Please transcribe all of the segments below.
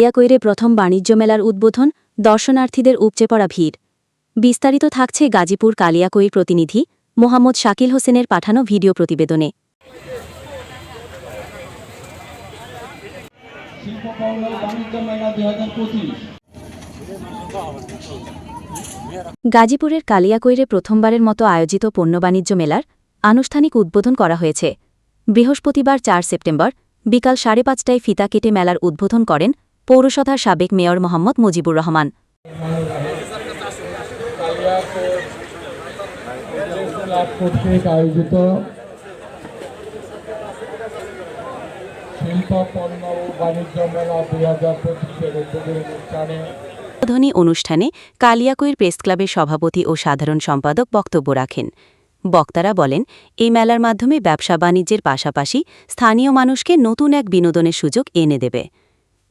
কালিয়াকৈরে প্রথম বাণিজ্য মেলার উদ্বোধন, দর্শনার্থীদের উপচে পড়া ভিড়। বিস্তারিত থাকছে গাজীপুর কালিয়াকৈর প্রতিনিধি মোহাম্মদ শাকিল হোসেনের পাঠানো ভিডিও প্রতিবেদনে। গাজীপুরের কালিয়াকৈরে প্রথমবারের মতো আয়োজিত পণ্য বাণিজ্য মেলার আনুষ্ঠানিক উদ্বোধন করা হয়েছে। বৃহস্পতিবার ৪ সেপ্টেম্বর বিকাল ৫:৩০টায় ফিতা কেটে মেলার উদ্বোধন করেন পৌরসভার সাবেক মেয়র মোহাম্মদ মুজিবুর রহমান। উদ্বোধনী অনুষ্ঠানে কালিয়াকৈর প্রেসক্লাবের সভাপতি ও সাধারণ সম্পাদক বক্তব্য রাখেন। বক্তারা বলেন, এই মেলার মাধ্যমে ব্যবসা বাণিজ্যের পাশাপাশি স্থানীয় মানুষকে নতুন এক বিনোদনের সুযোগ এনে দেবে।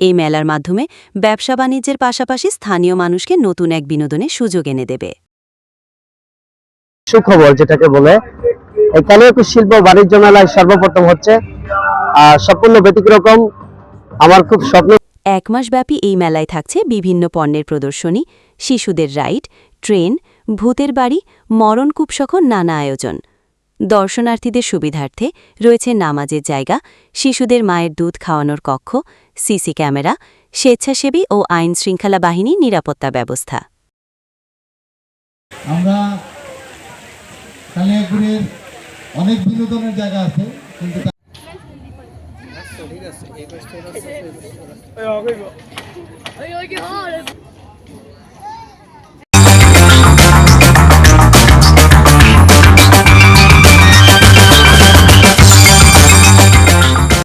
এই মেলার মাধ্যমে ব্যবসা বাণিজ্যের পাশাপাশি স্থানীয় মানুষকে নতুন এক বিনোদনের সুযোগ এনে দেবে। সুখবর যেটাকে বলে, এই কালিয়াকৈর শিল্প বাণিজ্য মেলায় সর্বপ্রথম হচ্ছে, সম্পূর্ণ ব্যতিক্রম। আমার খুব স্বপ্ন। ১ মাসব্যাপী এই মেলায় থাকছে বিভিন্ন পণ্যের প্রদর্শনী, শিশুদের রাইড, ট্রেন, ভূতের বাড়ি, মরণকূপসহ নানা আয়োজন। দর্শনার্থীদের সুবিধার্থে রয়েছে নামাজের জায়গা, শিশুদের মায়ের দুধ খাওয়ানোর কক্ষ, সিসি ক্যামেরা, স্বেচ্ছাসেবী ও আইন শৃঙ্খলা বাহিনীর নিরাপত্তা ব্যবস্থা। আমরা কালিয়াকৈরের অনেক বিনোদনের জায়গা আছে, কিন্তু